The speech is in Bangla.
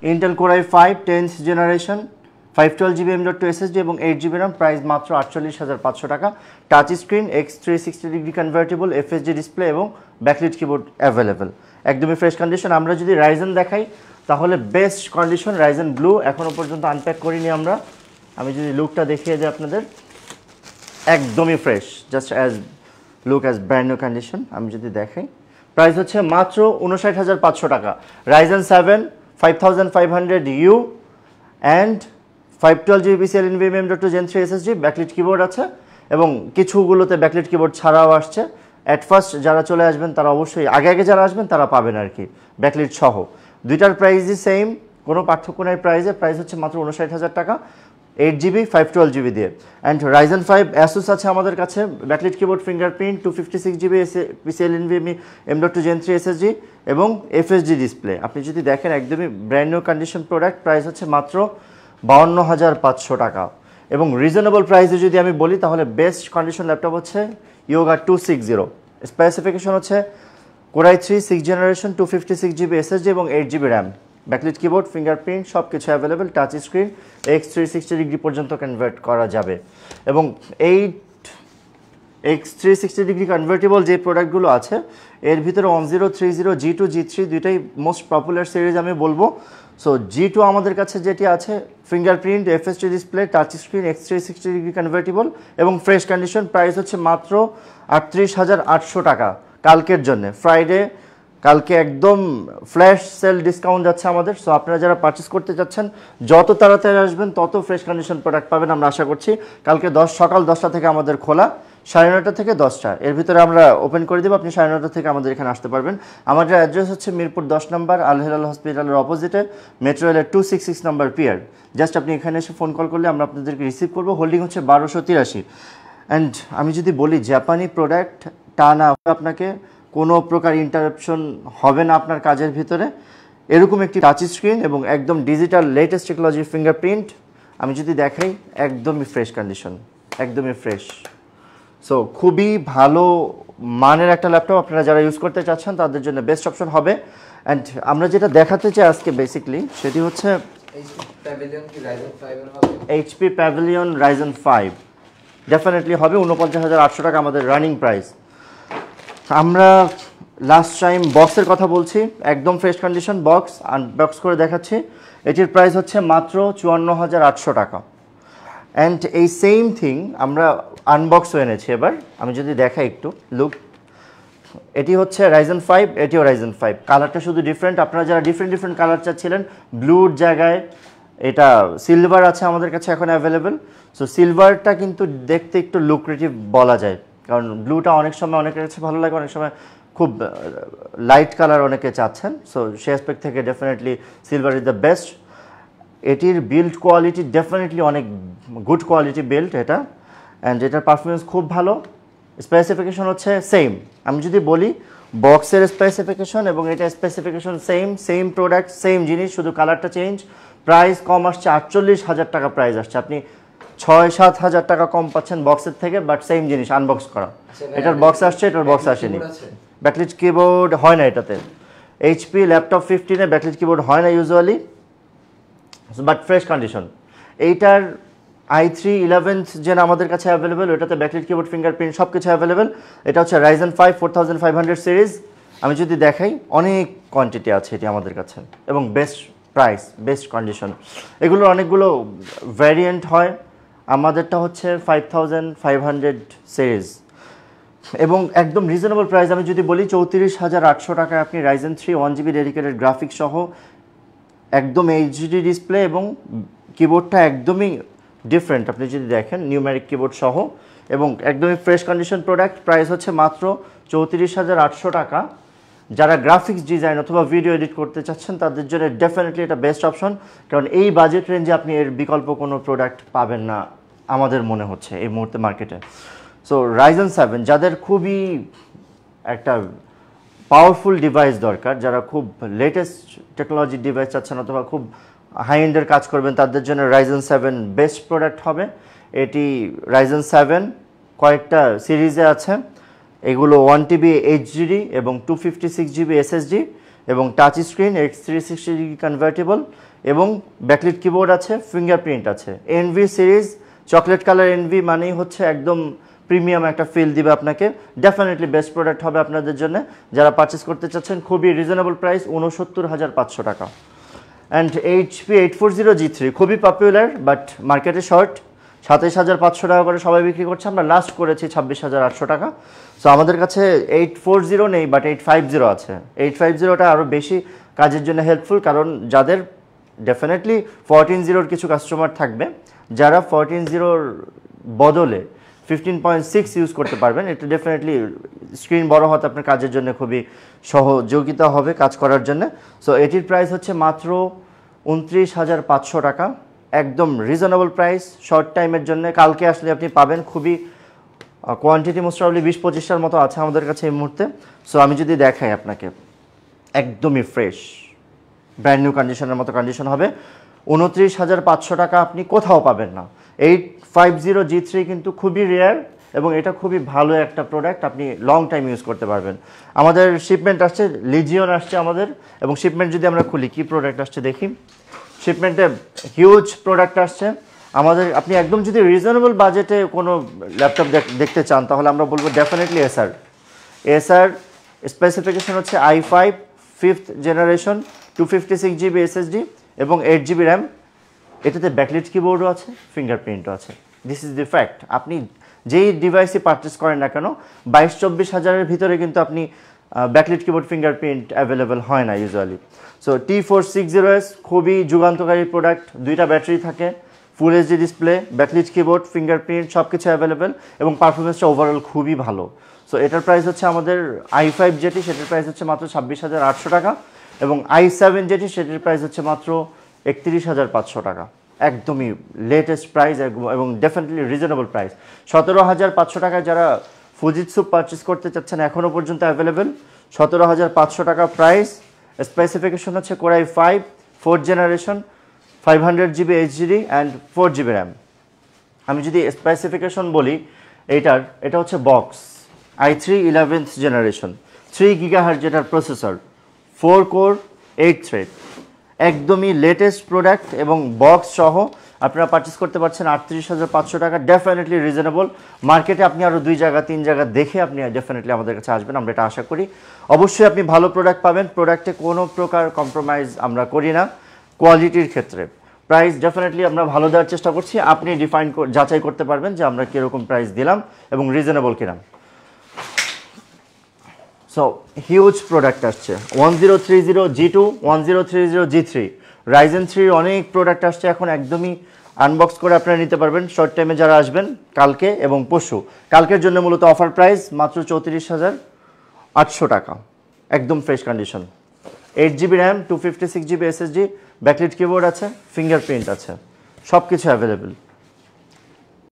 Intel Core i5 10th generation 512GB M.2 SSD এবং 8GB RAM, প্রাইস মাত্র 48,500 টাকা। Touch screen, X360 degree convertible, FSD display এবং ব্যাকলিট কিবোর্ড অ্যাভেলেবেল, একদমই ফ্রেশ কন্ডিশন। আমরা যদি রাইজেন দেখাই তাহলে বেস্ট কন্ডিশন রাইজেন ব্লু, এখনও পর্যন্ত আনপ্যাক করিনি আমরা। আমি যদি লুকটা দেখিয়ে দিই আপনাদের, একদমই fresh, just as look as brand new condition. আমি যদি দেখাই, প্রাইস হচ্ছে মাত্র 59,500 টাকা। Ryzen 7 5500U and 512GB PCIe NVMe M.2 Gen 3 SSD, backlit keyboard আছে এবং কিছুগুলোতে ব্যাকলিট কিবোর্ড ছাড়াও আসছে। অ্যাট ফার্স্ট যারা চলে আসবেন তারা অবশ্যই আগে যারা আসবেন তারা পাবেন আর কি ব্যাকলিট সহ। দুইটার প্রাইসই সেম, কোনো পার্থক্য নেই প্রাইসে। প্রাইস হচ্ছে মাত্র 59,000 টাকা, 8GB 512GB দিয়ে। অ্যান্ড রাইজেন 5 অ্যাসুস আছে আমাদের কাছে, backlit keyboard, fingerprint, 256GB PCIe NVMe M.2 Gen 3 SSD এবং FSD ডিসপ্লে। আপনি যদি দেখেন একদমই brand new condition product, price হচ্ছে মাত্র 52,500 টাকা। এবং রিজনেবল প্রাইসে যদি আমি বলি তাহলে বেস্ট কন্ডিশন ল্যাপটপ হচ্ছে ইয়োগা 260। স্পেসিফিকেশন হচ্ছে Core i3 6th generation 256GB SSD এবং 8GB RAM, backlit keyboard, fingerprint সব কিছু available, touch screen, X360 degree পর্যন্ত কনভার্ট করা যাবে। এবং এই X360 ডিগ্রি কনভার্টেবল যে প্রোডাক্টগুলো আছে এর ভিতরে 1030, G2, G3 দুইটাই মোস্ট পপুলার সিরিজ আমি বলবো। সো G2 আমাদের কাছে যেটি আছে, fingerprint, FSD display, touch screen, X360 degree convertible এবং ফ্রেশ কন্ডিশন, প্রাইস হচ্ছে মাত্র 38,800 টাকা কালকের জন্য, ফ্রাইডে। কালকে একদম ফ্ল্যাশ সেল ডিসকাউন্ট যাচ্ছে আমাদের। সো আপনারা যারা পারচেস করতে চাচ্ছেন যত তাড়াতাড়ি আসবেন তত ফ্রেশ কন্ডিশন প্রোডাক্ট পাবেন আমরা আশা করছি। কালকে সকাল 10টা থেকে আমাদের খোলা, 9:30 থেকে 10টা এর ভিতরে আমরা ওপেন করে দেবো। আপনি 9:30 থেকে আমাদের এখানে আসতে পারবেন। আমাদের অ্যাড্রেস হচ্ছে মিরপুর 10 নম্বর, আল হেলাল হসপিটালের অপোজিটে, মেট্রো রেলের 266 নম্বর পিয়ার। জাস্ট আপনি এখানে এসে ফোন কল করলে আমরা আপনাদেরকে রিসিভ করবো। হোল্ডিং হচ্ছে 1283। অ্যান্ড আমি যদি বলি জাপানি প্রোডাক্ট টানা, আপনাকে কোনো প্রকার ইন্টারাপশন হবে না আপনার কাজের ভিতরে। এরকম একটি টাচ স্ক্রিন এবং একদম ডিজিটাল লেটেস্ট টেকনোলজির ফিঙ্গারপ্রিন্ট, আমি যদি দেখাই একদমই ফ্রেশ কন্ডিশন, একদমই ফ্রেশ। সো খুবই ভালো মানের একটা ল্যাপটপ, আপনারা যারা ইউজ করতে চাচ্ছেন তাদের জন্য বেস্ট অপশন হবে। অ্যান্ড আমরা যেটা দেখাতে চাই আজকে বেসিকলি সেটি হচ্ছে HP প্যাভিলিয়ন রাইজেন 5 ডেফিনেটলি হবে। 49,800 টাকা আমাদের রানিং প্রাইস। আমরা লাস্ট টাইম বক্সের কথা বলছি, একদম ফ্রেশ কন্ডিশন বক্স আনবক্স করে দেখাচ্ছি। এটির প্রাইস হচ্ছে মাত্র 54,800 টাকা। অ্যান্ড এই সেম থিং আমরা আনবক্সও এনেছি। এবার আমি যদি দেখাই একটু লুক, এটি হচ্ছে রাইজেন 5, এটিও রাইজেন 5, কালারটা শুধু ডিফারেন্ট। আপনারা যারা ডিফারেন্ট কালার চাচ্ছিলেন, ব্লুর জায়গায় এটা সিলভার আছে আমাদের কাছে এখন অ্যাভেলেবেল। সো সিলভারটা কিন্তু দেখতে একটু লুক্রেটিভ বলা যায়, কারণ ব্লুটা অনেক সময় অনেকের কাছে ভালো লাগে, অনেক সময় খুব লাইট কালার অনেকে চাচ্ছেন। সো সেই অ্যাসপেক্ট থেকে definitely silver is the best. এটির বিল্ড কোয়ালিটি ডেফিনেটলি অনেক গুড কোয়ালিটি বিল্ড এটা, অ্যান্ড এটার পারফরমেন্স খুব ভালো। স্পেসিফিকেশন হচ্ছে সেম। আমি যদি বলি বক্সের স্পেসিফিকেশন এবং এটা স্পেসিফিকেশন সেম প্রোডাক্ট, সেম জিনিস, শুধু কালারটা চেঞ্জ। প্রাইস কম আসছে, 48,000 টাকা প্রাইস আসছে। আপনি 6-7 হাজার টাকা কম পাচ্ছেন বক্সের থেকে, বাট সেম জিনিস আনবক্স করা। এটার বক্স আসছে, এটার বক্স আসেনি। ব্যাকলিট কিবোর্ড হয় না এটাতে। HP ল্যাপটপ 15-এ ব্যাকলিট কিবোর্ড হয় না ইউজুয়ালি, বাট ফ্রেশ কন্ডিশন। এইটার i3 11th জেন আমাদের কাছে অ্যাভেলেবেল, ওটাতে ব্যাকলিট কিবোর্ড, ফিঙ্গারপ্রিন্ট সব কিছু অ্যাভেলেবেল। এটা হচ্ছে রাইজেন 5 4500 সিরিজ। আমি যদি দেখাই অনেক কোয়ান্টিটি আছে এটি আমাদের কাছে এবং বেস্ট প্রাইস, বেস্ট কন্ডিশন। এগুলোর অনেকগুলো ভ্যারিয়েন্ট হয়, আমাদেরটা হচ্ছে 5500 সিরিজ এবং একদম রিজনেবল প্রাইস। আমি যদি বলি 34,800 টাকায় আপনি রাইজেন 3 1GB ডেডিকেটেড গ্রাফিক্স সহ, একদম HD ডিসপ্লে এবং কিবোর্ডটা একদমই ডিফারেন্ট। আপনি যদি দেখেন নিউমেরিক কিবোর্ড সহ এবং একদমই ফ্রেশ কন্ডিশন প্রোডাক্ট। প্রাইস হচ্ছে মাত্র 34,800 টাকা। যারা গ্রাফিক্স ডিজাইন অথবা ভিডিও এডিট করতে চাচ্ছেন তাদের জন্য ডেফিনেটলি এটা বেস্ট অপশন, কারণ এই বাজেট রেঞ্জে আপনি এর বিকল্প কোনো প্রোডাক্ট পাবেন না আমাদের মনে হচ্ছে এই মুহূর্তে মার্কেটে। সো রাইজেন 7 যাদের খুবই একটা পাওয়ারফুল ডিভাইস দরকার, যারা খুব লেটেস্ট টেকনোলজির ডিভাইস চাচ্ছেন অথবা খুব হাই এন্ডের কাজ করবেন, তাদের জন্য রাইজেন 7 বেস্ট প্রোডাক্ট হবে। এটি রাইজেন 7 কয়েকটা সিরিজে আছে, এগুলো 1TB HDD এবং 256GB SSD এবং টাচ স্ক্রিন, X360 কনভার্টেবল, এবং ব্যাকলিট কিবোর্ড আছে, ফিঙ্গারপ্রিন্ট আছে। Envy series chocolate colour Envy মানেই হচ্ছে একদম প্রিমিয়াম একটা ফিল দিবে আপনাকে। ডেফিনেটলি বেস্ট প্রোডাক্ট হবে আপনাদের জন্য যারা পারচেস করতে চাচ্ছেন। খুবই রিজনেবল প্রাইস, ৬৯,৫০০ টাকা। অ্যান্ড HP 840G3 খুবই পপুলার, বাট মার্কেটে শর্ট। ২৭,৫০০ টাকা করে সবাই বিক্রি করছে, আমরা লাস্ট করেছি ২৬,৮০০ টাকা। সো আমাদের কাছে 840 নেই, বাট 850 আছে। 850টা আরও বেশি কাজের জন্য হেল্পফুল, কারণ যাদের ডেফিনেটলি 14.0 কিছু কাস্টমার থাকবে যারা 14.0 বদলে 15.6 ইউজ করতে পারবেন। এটা ডেফিনেটলি স্ক্রিন বড় হতে আপনার কাজের জন্য খুবই সহযোগিতা হবে কাজ করার জন্য। সো এটির প্রাইস হচ্ছে মাত্র ২৯,৫০০ টাকা, একদম রিজনেবল প্রাইস শর্ট টাইমের জন্য। কালকে আসলে আপনি পাবেন, খুবই কোয়ান্টিটি মোস্ট প্রবাবলি ২০-২৫টার মতো আছে আমাদের কাছে এই মুহূর্তে। সো আমি যদি দেখাই আপনাকে, একদমই ফ্রেশ ব্র্যান্ড নিউ কন্ডিশনের মতো কন্ডিশন হবে। ২৯,৫০০ টাকা আপনি কোথাও পাবেন না। 850G3 কিন্তু খুবই রেয়ার এবং এটা খুবই ভালো একটা প্রোডাক্ট, আপনি লং টাইম ইউজ করতে পারবেন। আমাদের শিপমেন্ট আসছে, লিজিয়ন আসছে আমাদের, এবং শিপমেন্ট যদি আমরা খুলি কি প্রোডাক্ট আসছে দেখি। শিপমেন্টে হিউজ প্রোডাক্ট আসছে আমাদের। আপনি একদম যদি রিজনেবল বাজেটে কোনো ল্যাপটপ দেখতে চান তাহলে আমরা বলবো ডেফিনেটলি এসআর স্পেসিফিকেশন হচ্ছে i5 5th generation, 256GB SSD এবং 8GB র্যাম। এটাতে ব্যাকলিট কিবোর্ডও আছে, ফিঙ্গারপ্রিন্টও আছে। This is the fact. আপনি যেই ডিভাইসই পারচেস করেন না কেন ২২-২৪ হাজারের ভিতরে কিন্তু আপনি ব্যাকলিট কিবোর্ড ফিঙ্গারপ্রিন্ট অ্যাভেলেবেল হয় না ইউজুয়ালি। সো T460S খুবই যুগান্তকারী প্রোডাক্ট, 2টা ব্যাটারি থাকে, full HD display, backlit keyboard, fingerprint সব কিছু অ্যাভেলেবেল এবং পারফরমেন্সটা ওভারঅল খুবই ভালো। সো এটার প্রাইস হচ্ছে আমাদের i5 যেটি সেটার প্রাইস হচ্ছে মাত্র ২৬,৮০০ টাকা এবং i7 যেটি সেটির প্রাইস হচ্ছে মাত্র ৩১,৫০০ টাকা। একদমই লেটেস্ট প্রাইস এবং ডেফিনেটলি রিজনেবল প্রাইস। ১৭,৫০০ টাকায় যারা ফুজিৎসু পারচেস করতে চাচ্ছেন এখনও পর্যন্ত অ্যাভেলেবেল। ১৭,৫০০ টাকা প্রাইস। স্পেসিফিকেশন হচ্ছে Core i5 4th generation, 500GB HDD and 4GB RAM. আমি যদি স্পেসিফিকেশন বলি এটা হচ্ছে box i3 11th generation, 3 GHz যেটার প্রসেসর, 4 কোর 8 থ্রেড, একদমই লেটেস্ট প্রোডাক্ট এবং বক্স সহ আপনারা পারচেস করতে পারছেন ৩৮,৫০০ টাকা। Definitely reasonable. মার্কেটে আপনি আরও 2 জায়গা 3 জায়গা দেখে আপনি ডেফিনেটলি আমাদের কাছে আসবেন, আমরা এটা আশা করি। অবশ্যই আপনি ভালো প্রোডাক্ট পাবেন, প্রোডাক্টে কোনো প্রকার কম্প্রোমাইজ আমরা করি না কোয়ালিটির ক্ষেত্রে। প্রাইস ডেফিনেটলি আমরা ভালো দেওয়ার চেষ্টা করছি, আপনি যাচাই করতে পারবেন যে আমরা কীরকম প্রাইস দিলাম এবং রিজনেবল কিনা। সো হিউজ প্রোডাক্ট আসছে, 1030G2, 1030G3, Ryzen 3 অনেক প্রোডাক্ট আসছে এখন, একদমই আনবক্স করে আপনারা নিতে পারবেন শর্ট টাইমে যারা আসবেন কালকে এবং পরশু। কালকের জন্য মূলত অফার প্রাইস মাত্র 34,800 টাকা, একদম fresh condition. 8GB RAM, 256GB SSD, backlit keyboard আছে, ফিঙ্গারপ্রিন্ট আছে, সব কিছু অ্যাভেলেবেল।